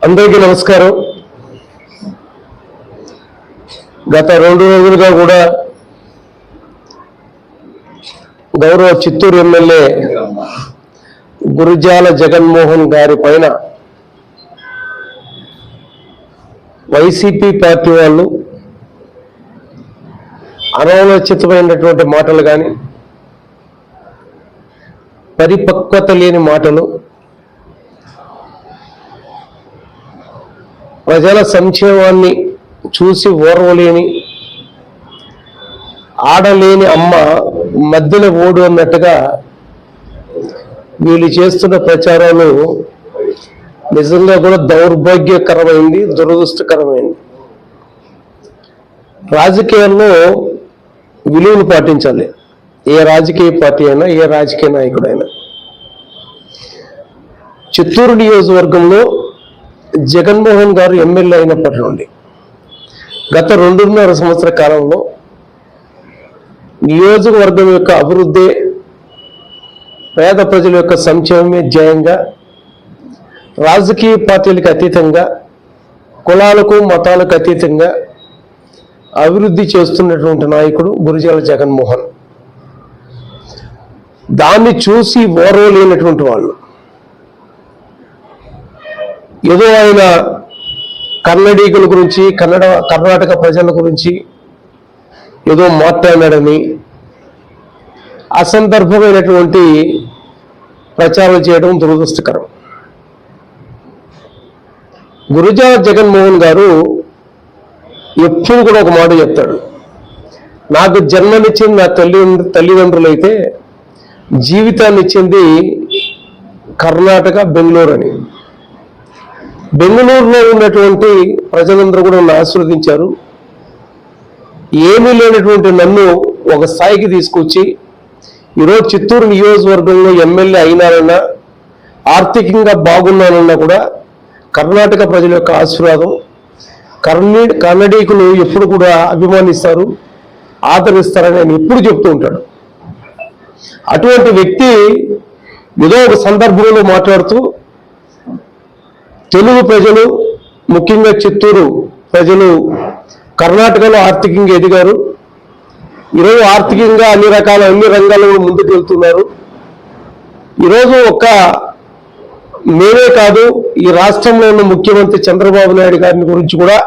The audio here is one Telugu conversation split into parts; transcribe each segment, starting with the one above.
అందరికీ నమస్కారం. గత 2 రోజులుగా కూడా గౌరవ చిత్తూరు ఎమ్మెల్యే గురజాల జగన్మోహన్ గారి పైన వైసీపీ పార్టీ వాళ్ళు అనౌచితమైనటువంటి మాటలు కానీ, పరిపక్వత లేని మాటలు, ప్రజల సంక్షేమాన్ని చూసి ఓర్వలేని, ఆడలేని అమ్మ మధ్యలో ఓడు అన్నట్టుగా వీళ్ళు చేస్తున్న ప్రచారాలు నిజంగా కూడా దౌర్భాగ్యకరమైంది, దురదృష్టకరమైంది. రాజకీయాల్లో విలువలు పాటించాలి. ఏ రాజకీయ పార్టీ అయినా, ఏ రాజకీయ నాయకుడైనా. చిత్తూరు నియోజకవర్గంలో జగన్మోహన్ గారు ఎమ్మెల్యే అయినప్పటి నుండి గత 2.5 సంవత్సర కాలంలో నియోజకవర్గం యొక్క అభివృద్ధి, పేద ప్రజల యొక్క సంక్షేమమే ధ్యేయంగా, రాజకీయ పార్టీలకు అతీతంగా, కులాలకు మతాలకు అతీతంగా అభివృద్ధి చేస్తున్నటువంటి నాయకుడు గురజాల జగన్మోహన్. దాన్ని చూసి ఓర్వలేనటువంటి వాళ్ళు ఏదో ఆయన కన్నడీకుల గురించి, కర్ణాటక ప్రజల గురించి ఏదో మాట్లాడాడని అసందర్భమైనటువంటి ప్రచారం చేయడం దురదృష్టకరం. గురజాల జగన్మోహన్ గారు ఎప్పుడు కూడా ఒక మాట చెప్తాడు, నాకు జన్మనిచ్చింది నా తల్లిదండ్రులైతే జీవితాన్ని ఇచ్చింది కర్ణాటక, బెంగళూరు అని. బెంగళూరులో ఉన్నటువంటి ప్రజలందరూ కూడా నన్ను ఆశీర్వదించారు. ఏమీ లేనటువంటి నన్ను ఒక స్థాయికి తీసుకొచ్చి ఈరోజు చిత్తూరు నియోజకవర్గంలో ఎమ్మెల్యే అయినారన్నా, ఆర్థికంగా బాగున్నానన్నా కూడా కర్ణాటక ప్రజల యొక్క ఆశీర్వాదం, కన్నడీకులు ఎప్పుడు కూడా అభిమానిస్తారు, ఆదరిస్తారని ఆయన ఎప్పుడు చెప్తూ ఉంటాడు. అటువంటి వ్యక్తి ఏదో ఒక సందర్భంలో మాట్లాడుతూ తెలుగు ప్రజలు, ముఖ్యంగా చిత్తూరు ప్రజలు కర్ణాటకలో ఆర్థికంగా ఎదిగారు, ఈరోజు ఆర్థికంగా అన్ని రంగాల్లో ముందుకు వెళ్తున్నారు. ఈరోజు మేమే కాదు, ఈ రాష్ట్రంలో ఉన్న ముఖ్యమంత్రి చంద్రబాబు నాయుడు గారిని గురించి కూడా,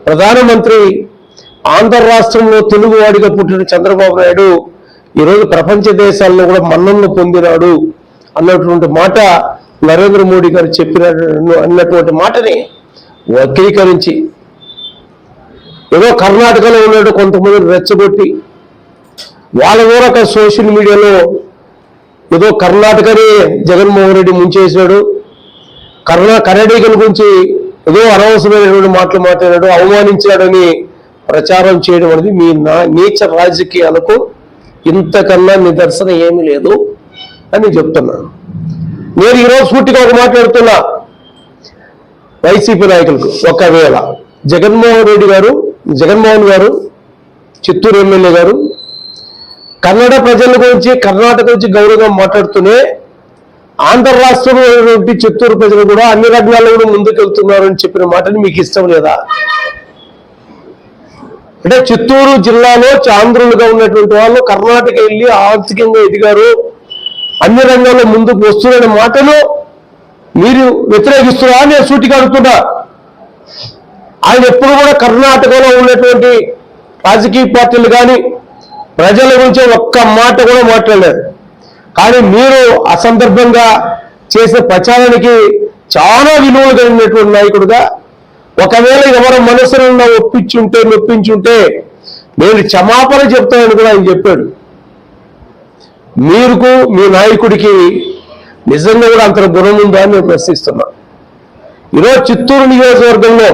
ప్రధానమంత్రి ఆంధ్ర రాష్ట్రంలో తెలుగువాడిగా పుట్టిన చంద్రబాబు నాయుడు ఈరోజు ప్రపంచ దేశాల్లో కూడా మన్ననలు పొందినాడు అన్నటువంటి మాట నరేంద్ర మోడీ గారు అన్నటువంటి మాటని వక్రీకరించి ఏదో కర్ణాటకలో ఉన్నాడు కొంతమంది రెచ్చగొట్టి వాళ్ళ కూడా సోషల్ మీడియాలో ఏదో కర్ణాటకని జగన్మోహన్ రెడ్డి ముంచేసాడు, కన్నడీకుల గురించి ఏదో అనవసరమైనటువంటి మాటలు మాట్లాడాడు, అవమానించాడని ప్రచారం చేయడం అనేది మీ నీచ రాజకీయాలకు ఇంతకన్నా నిదర్శనం ఏమీ లేదు అని చెప్తున్నాను. నేను ఈరోజు సూటిగా ఒక మాట్లాడుతున్నా వైసీపీ నాయకులకు, ఒకవేళ జగన్మోహన్ గారు చిత్తూరు ఎమ్మెల్యే గారు కన్నడ ప్రజల గురించి, కర్ణాటక గురించి గౌరవంగా మాట్లాడుతూనే ఆంధ్ర రాష్ట్రంలో ఉన్నటువంటి చిత్తూరు ప్రజలు కూడా అన్ని రంగాల్లో కూడా ముందుకెళ్తున్నారు అని చెప్పిన మాటని మీకు ఇష్టం లేదా? అంటే చిత్తూరు జిల్లాలో ఆంధ్రులుగా ఉన్నటువంటి వాళ్ళు కర్ణాటక వెళ్ళి ఆర్థికంగా ఎదిగారు, అన్ని రంగాల్లో ముందుకు వస్తున్న మాటలు మీరు వ్యతిరేకిస్తున్నారా? నేను సూటిగా అడుగుతున్నా. ఆయన ఎప్పుడు కూడా కర్ణాటకలో ఉన్నటువంటి రాజకీయ పార్టీలు కానీ ప్రజల గురించి ఒక్క మాట కూడా మాట్లాడారు. కానీ మీరు అసందర్భంగా చేసే ప్రచారానికి చాలా విలువలు కలిగినటువంటి నాయకుడుగా, ఒకవేళ ఎవరి మనసులో నొప్పించుంటే నేను క్షమాపణ చెప్తానని కూడా ఆయన చెప్పాడు. మీ నాయకుడికి నిజంగా కూడా అంత గుణం ఉందా అని నేను ప్రశ్నిస్తున్నా. ఈరోజు చిత్తూరు నియోజకవర్గంలో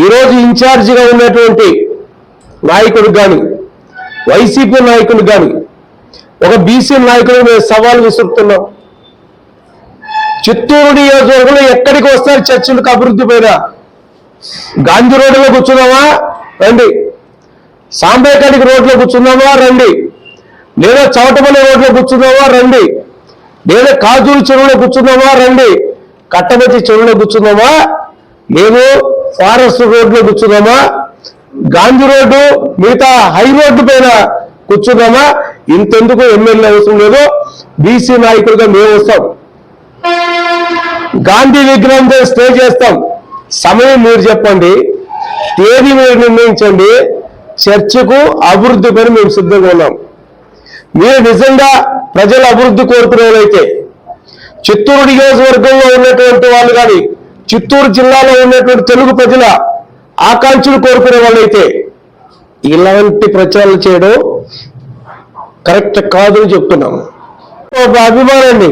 ఈరోజు ఇన్ఛార్జిగా ఉన్నటువంటి నాయకుడు కానీ, వైసీపీ నాయకుడు కానీ, ఒక బీసీ నాయకుడు మేము సవాల్ విసురుతున్నాం. చిత్తూరు నియోజకవర్గంలో ఎక్కడికి వస్తారు చర్చలకు అభివృద్ధి పైన? గాంధీ రోడ్డులో కూర్చున్నామా రండి, సాంబేకాడికి రోడ్లో కూర్చున్నామా రండి, లేదా చవటమల్లి రోడ్లో కూర్చున్నామా రండి, లేదా కాజూరు చెరువులో కూర్చున్నామా రండి, కట్టబెట్టి చెరువులో కూర్చుందామా, లేదు ఫారెస్ట్ రోడ్లో కూర్చుందామా, గాంధీ రోడ్డు మిగతా హై రోడ్డు పైన కూర్చుందామా, ఇంతెందుకు ఎమ్మెల్యే అవసరం లేదు, బీసీ నాయకులుగా మేము వస్తాం, గాంధీ విగ్రహం స్టే చేస్తాం, సమయం మీరు చెప్పండి, తేదీ మీరు నిర్ణయించండి, చర్చకు అభివృద్ధి పని మేము సిద్ధంగా ఉన్నాం. మీరు నిజంగా ప్రజల అభివృద్ధి కోరుకునే వాళ్ళైతే, చిత్తూరు నియోజకవర్గంలో ఉన్నటువంటి వాళ్ళు కానీ, చిత్తూరు జిల్లాలో ఉన్నటువంటి తెలుగు ప్రజల ఆకాంక్షలు కోరుకునే వాళ్ళైతే ఇలాంటి ప్రచారాలు చేయడం కరెక్ట్ కాదు అని చెప్తున్నాము. ఒక అభిమానాన్ని,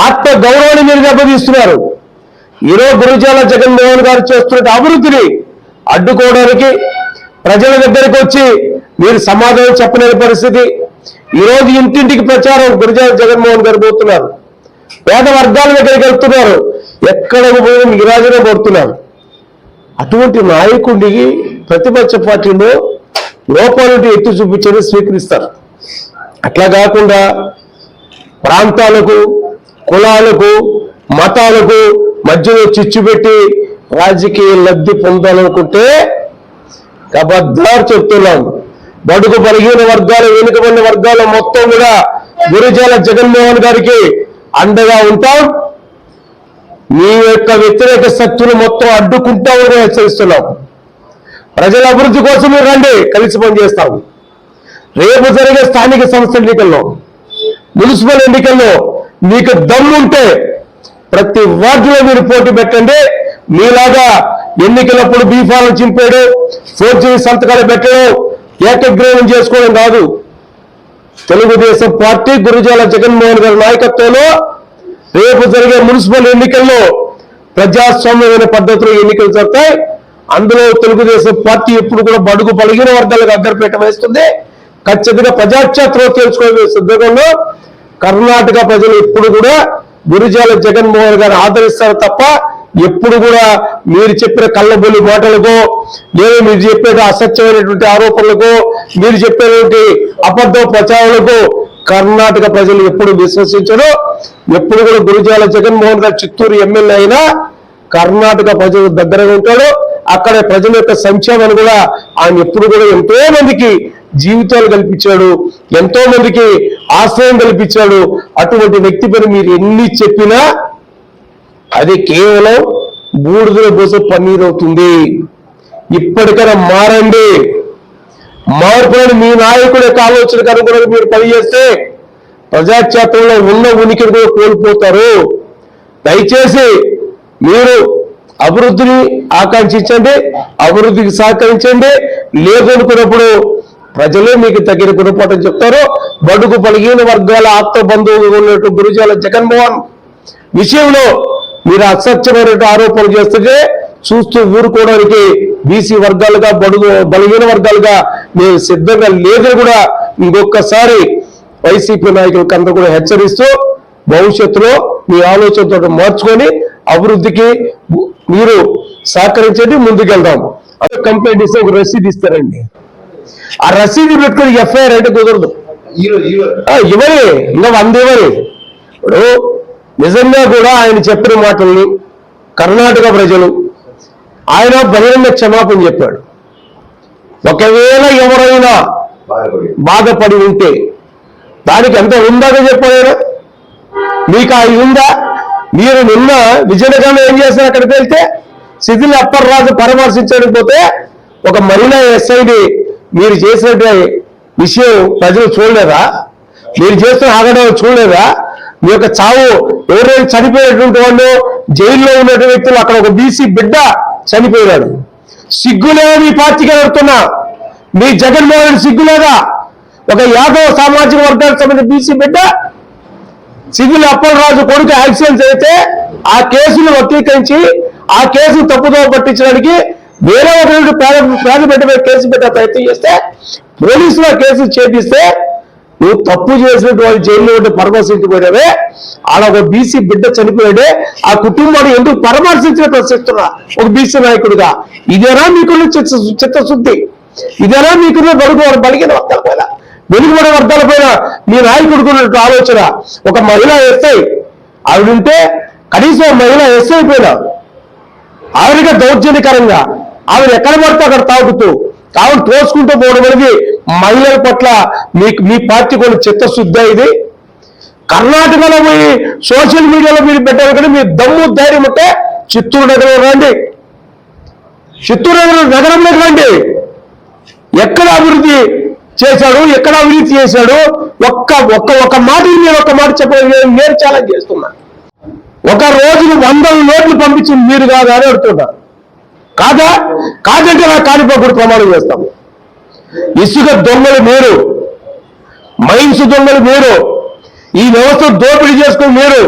ఆత్మ గౌరవాన్ని మీరు దెబ్బతీస్తున్నారు. ఈరోజు గురజాల జగన్మోహన్ గారు చేస్తున్న అభివృద్ధిని అడ్డుకోవడానికి ప్రజల దగ్గరికి వచ్చి మీరు సమాధానం చెప్పలేని పరిస్థితి. ఈరోజు ఇంటింటికి ప్రచారం గురజాల జగన్మోహన్ గారు పోతున్నారు, పేద వర్గాల దగ్గరికి వెళ్తున్నారు, ఎక్కడ పోయిన నీరాజనే పడుతున్నారు. అటువంటి నాయకుడికి ప్రతిపక్ష పార్టీలో లోపాలను ఎత్తి చూపించని స్వీకరిస్తారు. అట్లా కాకుండా ప్రాంతాలకు, కులాలకు, మతాలకు మధ్యలో చిచ్చు పెట్టి రాజకీయ లబ్ధి పొందాలనుకుంటే కబద్దారు చెప్తున్నాం. బడుగు బలహీన వర్గాలు, వెనుకబడిన వర్గాలు మొత్తం కూడా గురజాల జగన్మోహన్ గారికి అండగా ఉంటాం. మీ యొక్క వ్యతిరేక శక్తులు మొత్తం అడ్డుకుంటామని హెచ్చరిస్తున్నాం. ప్రజల అభివృద్ధి కోసం మీరు రండి, కలిసి పనిచేస్తాం. రేపు జరిగే స్థానిక సంస్థల ఎన్నికల్లో, మున్సిపల్ ఎన్నికల్లో మీకు దమ్ముంటే ప్రతి వార్డులో మీరు పోటీ పెట్టండి. మీలాగా ఎన్నికలప్పుడు బీఫాలను చింపేయడం, ఫోర్జరీ సంతకాలు పెట్టడం, ఏకగ్రీవం చేసుకోవడం కాదు. తెలుగుదేశం పార్టీ గురజాల జగన్మోహన్ గారి నాయకత్వంలో రేపు జరిగే మున్సిపల్ ఎన్నికల్లో ప్రజాస్వామ్యమైన పద్ధతిలో ఎన్నికలు జరుగుతాయి. అందులో తెలుగుదేశం పార్టీ ఎప్పుడు కూడా బడుగు బలహీన వర్గాలకు అగ్రపీట వేస్తుంది. ఖచ్చితంగా ప్రజాక్షేత్రం తెలుసుకోవడం సిద్ధంగా కర్ణాటక ప్రజలు ఎప్పుడు కూడా గురజాల జగన్మోహన్ గారిని ఆదరిస్తారు తప్ప ఎప్పుడు కూడా మీరు చెప్పిన కళ్ళబొల్లి మాటలకో, లేదా మీరు చెప్పే అసత్యమైనటువంటి ఆరోపణలకు, మీరు చెప్పేటువంటి అబద్ధ ప్రచారాలకు కర్ణాటక ప్రజలు ఎప్పుడు విశ్వసించరు. ఎప్పుడు కూడా గురజాల జగన్మోహన్ గారు చిత్తూరు ఎమ్మెల్యే అయినా కర్ణాటక ప్రజల దగ్గరగా ఉంటాడు. అక్కడ ప్రజల యొక్క సంక్షేమాన్ని కూడా ఆయన ఎప్పుడు కూడా ఎంతో మందికి జీవితాలు కల్పించాడు, ఎంతో మందికి ఆశ్రయం కల్పించాడు. అటువంటి వ్యక్తి పైన మీరు ఎన్ని చెప్పినా అది కేవలం బూడిదలో పోసే పన్నీరు అవుతుంది. ఇప్పటికైనా మారండి. మార్పులను మీ నాయకుడి యొక్క ఆలోచనకు అనుగుణంగా మీరు పనిచేస్తే ప్రజాక్షేత్రంలో ఉన్న ఉనికిని కూడా కోల్పోతారు. దయచేసి మీరు అభివృద్ధిని ఆకాంక్షించండి, అభివృద్ధికి సహకరించండి. లేదనుకున్నప్పుడు ప్రజలే మీకు తగిన గుణపాఠం చెప్తారు. బడుగు బలహీన వర్గాల ఆప్త బంధువుగా ఉన్నట్టు గురజాల జగన్మోహన్ విషయంలో మీరు అసత్యమైనటువంటి ఆరోపణలు చేస్తుంటే చూస్తూ ఊరుకోవడానికి బీసీ వర్గాలుగా, బడుగు బలహీన వర్గాలుగా మేము సిద్ధంగా లేదని కూడా ఇంకొకసారి వైసీపీ నాయకులకు అందరూ కూడా హెచ్చరిస్తూ భవిష్యత్తులో మీ ఆలోచనతో మార్చుకొని అభివృద్ధికి మీరు సహకరించండి, ముందుకెళ్దాం. అదే కంప్లైంట్ ఇస్తే ఒక రసీదు ఇస్తారండి, ఆ రసీదు పెట్టుకుని ఎఫ్ఐఆర్ అంటే కుదరదు. ఇవ్వని ఇంకా 100 ఇవ్వని. ఇప్పుడు నిజంగా కూడా ఆయన చెప్పిన మాటల్ని కర్ణాటక ప్రజలు ఆయన బహిరంగ క్షమాపణ చెప్పాడు. ఒకవేళ ఎవరైనా బాధపడి ఉంటే దానికి ఎంత ఉందాక చెప్పారు. మీకు అది ఉందా? మీరు నిన్న విజయనగరంలో ఏం చేశారు? అక్కడికి వెళ్తే శిథిల్ అప్పర్రాజు పరామర్శించడానికి పోతే ఒక మహిళా ఎస్ఐని మీరు చేసినటువంటి విషయం ప్రజలు చూడలేదా? మీరు చేస్తున్న ఆగడం చూడలేదా? మీ యొక్క చావు ఎవరైనా చనిపోయినటువంటి వాళ్ళు, జైల్లో ఉన్నటువంటి వ్యక్తులు, అక్కడ ఒక బీసీ బిడ్డ చనిపోయినాడు. సిగ్గులేదా మీ పార్టీకి అడుగుతున్నా? మీ జగన్మోహన్ సిగ్గులేదా? ఒక యాదవ సామాజిక వర్గానికి సంబంధించిన బీసీ బిడ్డ సివిల్ అప్పలరాజు కొడుకు యాక్సిడెంట్ అయితే ఆ కేసును వక్రీకరించి ఆ కేసును తప్పుదోవ పట్టించడానికి వేరే ఒక పేద బిడ్డ మీద కేసు పెట్టే ప్రయత్నం చేస్తే పోలీసులు ఆ కేసు చేపిస్తే నువ్వు తప్పు చేసినట్టు వాళ్ళు జైల్లో ఉంటే పరామర్శించబోయావే, అలా ఒక బీసీ బిడ్డ చనిపోయాడే ఆ కుటుంబాన్ని ఎందుకు పరామర్శించిన ప్రశ్నిస్తున్నా ఒక బీసీ నాయకుడిగా? ఇదేనా మీకున్న చిత్తశుద్ధి? ఇదేనా మీకున్న బలిగిన వర్గాల పైన, వెనుకబడిన వర్గాల పైన మీ నాయకుడికి ఉన్నట్టు ఆలోచన? ఒక మహిళ ఎస్ఐ ఆవిడుంటే కనీసం మహిళ ఎస్ అయిపోయినా ఆవిడగా దౌర్జన్యకరంగా ఆవిడ ఎక్కడ పడితే అక్కడ తాగుతూ ఆవిడ తోసుకుంటూ పోవడం అనేది మహిళల పట్ల మీ పార్టీ కొన్ని చిత్తశుద్ధి ఇది. కర్ణాటకలో పోయి సోషల్ మీడియాలో మీరు పెట్టారు కానీ మీరు దమ్ము ధైర్యం ఉంటే చిత్తూరు నగరం రండి, చిత్తూరు నగరంలోకి రండి. ఎక్కడ అభివృద్ధి చేశాడు, ఎక్కడ అవినీతి చేశాడు, ఒక్క మాట నేను ఒక్క మాట చెప్పలేదు. నేను ఛాలెంజ్ చేస్తున్నా. ఒక రోజును 100 నోట్లు పంపించింది మీరు కాదా అని అడుగుతున్నారు. కాదంటే నా కాలిపోకుండా ప్రమాణం చేస్తాము. ఇసుక దొంగలు మీరు, మైన్స్ దొంగలు మీరు, ఈ వ్యవస్థ దోపిడీ చేసుకుని మీరు,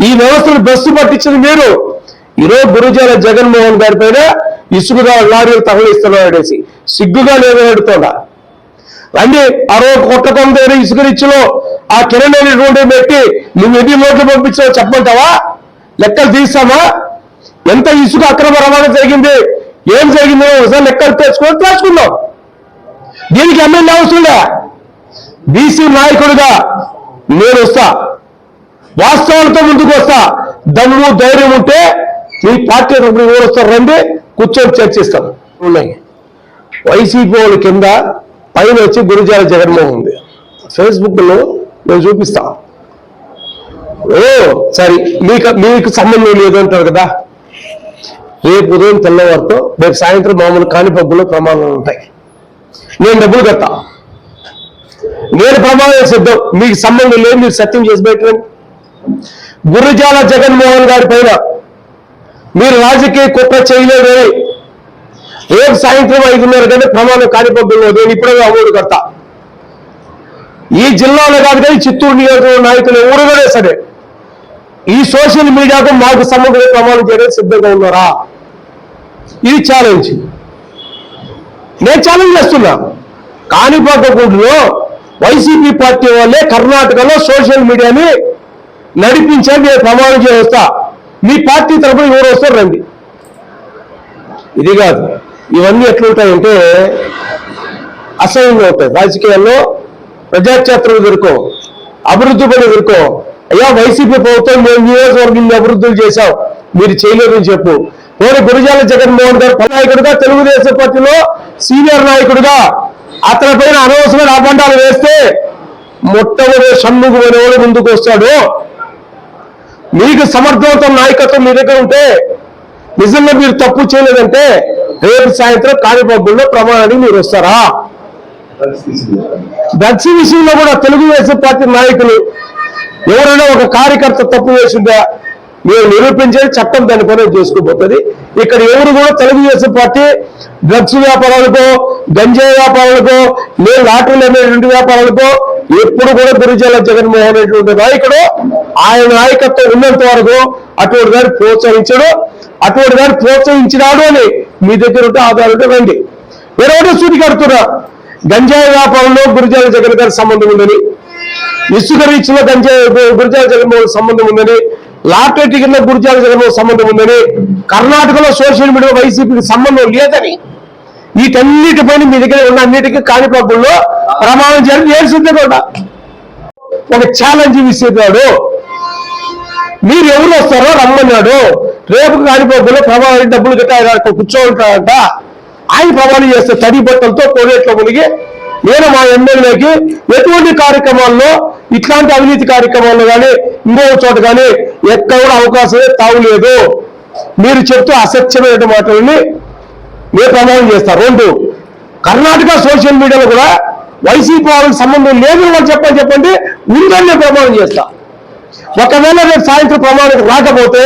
ఈ వ్యవస్థను బస్సు పట్టించింది మీరు. ఈరోజు గురుజాల జగన్మోహన్ గారి పైన ఇసుక లారీలు తరలిస్తున్నాడేసి సిగ్గుగా లేదని అడుగుతున్నా. రండి, ఆ రోజు కొట్టకొండ ఇసుక రిచ్చులో ఆ కిరణ్ అనేటువంటి పెట్టి నువ్వు ఎన్ని నోట్లు పంపించావో చెప్పమంటావా? లెక్కలు తీస్తామా? ఎంత ఇసుక అక్రమ రవాణా జరిగింది, ఏం జరిగిందో ఒకసారి లెక్కలు తెలుసుకుందాం. దీనికి ఎమ్మెల్యే అవసరంగా బీసీ నాయకుడిగా నేను వస్తా, వాస్తవాలతో ముందుకు వస్తా. దమ్ము ధైర్యం ఉంటే మీ పార్టీ ఎవరు వస్తారు, రండి, కూర్చొని చర్చిస్తాం. ఉన్నాయి వైసీపీ వాళ్ళ కింద పైన వచ్చి గురుజాల జగన్మోహన్ ఉంది. ఫేస్బుక్లో నేను చూపిస్తా. సరే, మీకు సంబంధం లేదు అంటారు కదా. రేపు ఉదయం తెల్లవారితో రేపు సాయంత్రం మామూలు కానిపబ్బులో ప్రమాణాలు ఉంటాయి. నేను డబ్బులు కడతా, నేను ప్రమాణం సిద్ధం. మీకు సంబంధం లేదు, మీరు సత్యం చేసి పెట్టండి. గురుజాల జగన్మోహన్ గారి పైన మీరు రాజకీయ కుట్ర చేయలేదని రేపు సాయంత్రం 5:30 గంటల ప్రమాణం కానిపబ్బుల్లో నేను ఇప్పుడే అమౌంట్ కడతా. ఈ జిల్లాలో కాదు కానీ చిత్తూరు నియోజకవర్గ నాయకులు ఎవరుగానే సరే ఈ సోషల్ మీడియాకు మాకు సంబంధించిన ప్రమాణం చేయడానికి సిద్ధంగా ఉన్నారా? ఇది ఛాలెంజ్. నేను ఛాలెంజ్ చేస్తున్నా. కాణిపాకగూడలో వైసీపీ పార్టీ వాళ్ళే కర్ణాటకలో సోషల్ మీడియాని నడిపించే నేను ప్రమాణం చేస్తా. మీ పార్టీ తరఫున ఎవరు వస్తారు రండి. ఇది కాదు, ఇవన్నీ ఎట్లుంటాయంటే అసహ్యంగా ఉంటాయి. రాజకీయాల్లో ప్రజాక్షేత్రం ఎదుర్కో, అభివృద్ధి పని ఎదుర్కో. అయ్యా వైసీపీ ప్రభుత్వం మేము నియోజకవర్గం అభివృద్ధులు చేశాం, మీరు చేయలేదని చెప్పు. నేను గురుజాల జగన్మోహన్ గారు నాయకుడిగా, తెలుగుదేశం పార్టీలో సీనియర్ నాయకుడిగా అతని పైన అనవసరమైన అబండాలు వేస్తే మొట్టమొదటి షణ్ముఖం అనేవాడు ముందుకు వస్తాడు. మీకు సమర్థవంతం నాయకత్వం మీ దగ్గర ఉంటే, నిజంగా మీరు తప్పు చేయలేదంటే రేపు సాయంత్రం కాణిపబ్బుల్లో ప్రమాణానికి మీరు వస్తారా? డ్రగ్స్ విషయంలో కూడా తెలుగుదేశం పార్టీ నాయకులు ఎవరైనా ఒక కార్యకర్త తప్పు చేసిందా మీరు నిరూపించేది చట్టం దాని పని చేసుకోబోతుంది. ఇక్కడ ఎవరు కూడా తెలుగుదేశం పార్టీ డ్రగ్స్ వ్యాపారాలకో, గంజాయి వ్యాపారాలకో, లేదు లాటరీలు అనేటువంటి వ్యాపారాలకో ఎప్పుడు కూడా గురుజాల జగన్మోహన్ అనేటువంటి నాయకుడు ఆయన నాయకత్వం ఉన్నంత వరకు అటువంటి గారు ప్రోత్సహించడు. అటువంటి గారు ప్రోత్సహించినాడు అని మీ దగ్గర ఉంటే ఆధారంగా రండి. వేరే సూటి కడుతున్నా, గంజాయి వ్యాపారంలో గురుజాల జగన్ గారి సంబంధం ఉందని, ఇసుక రీచ్లో గురుజాల జగన్మోహన్ సంబంధం ఉందని, లాటరీ టికెట్లో గురుజాల జగన్మోహన్ సంబంధం ఉందని, కర్ణాటకలో సోషల్ మీడియా వైసీపీకి సంబంధం లేదని, వీటన్నిటిపైన మీ దగ్గర ఉన్న అన్నిటికీ కాణిపబ్బుల్లో ప్రమాణం చేయాలని నేను సిద్ధంగా ఒక ఛాలెంజ్ విసిరాడు. మీరు ఎవరు వస్తారో రమ్మన్నాడు. రేపు కాణిపబ్బుల్లో ప్రమాణం డబ్బులు గట్ట ఆయన కూర్చోంటాడంట. ఆయన ప్రమాణం చేస్తే తడి బట్టలతో కోనేట్లో మునిగి నేను మా ఎమ్మెల్యేకి ఎటువంటి కార్యక్రమాల్లో, ఇట్లాంటి అవినీతి కార్యక్రమాల్లో కానీ ఇంకో చోట కానీ ఎక్కడ కూడా అవకాశమే తావులేదు. మీరు చెప్తూ అసత్యమైన మాటలని మీరు ప్రమాణం చేస్తారు. 2, కర్ణాటక సోషల్ మీడియాలో కూడా వైసీపీ వాళ్ళకి సంబంధం లేదు వాళ్ళు చెప్పండి, ఉందని నేను ప్రమాణం చేస్తా. ఒకవేళ రేపు సాయంత్రం ప్రమాణం రాకపోతే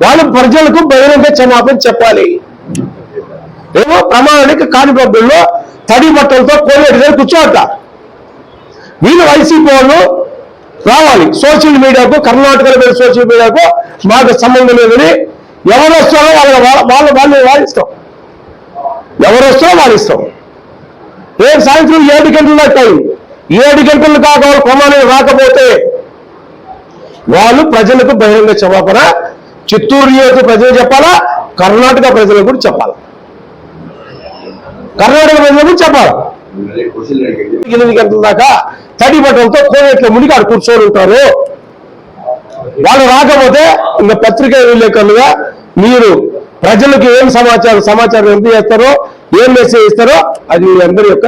వాళ్ళు ప్రజలకు బహిరంగ క్షమాపణ చెప్పాలి. ఏమో ప్రమాణానికి కాణిపబ్బుల్లో తడి బట్టలతో కోనేటి దగ్గర కూర్చోట. వీళ్ళు వైసీపీ వాళ్ళు రావాలి సోషల్ మీడియాకు, కర్ణాటకలో సోషల్ మీడియాకు మాకు సంబంధం లేదని ఎవరు వస్తారో వాళ్ళు వాదిస్తాం. ఎవరు వస్తారో వాదిస్తాం. రేపు సాయంత్రం 7 గంటల టైం, 7 గంటలు కాక వాళ్ళు ప్రమాణం రాకపోతే వాళ్ళు ప్రజలకు బహిరంగ క్షమాపణ చిత్తూరు నియోజక ప్రజలు చెప్పాలా, కర్ణాటక ప్రజలకు కూడా చెప్పాలా. కర్ణాటక ప్రజలకు చెప్పాలా. 8 గంటల దాకా తడి బట్టలతో కోనేట్లో మునిగి ఆడు కూర్చొని ఉంటారు. వాళ్ళు రాకపోతే ఇంకా పత్రికా విలేకరులుగా మీరు ప్రజలకు ఏం సమాచారం ఎంత చేస్తారో ఏం మెసేజ్ ఇస్తారో అది మీ అందరి యొక్క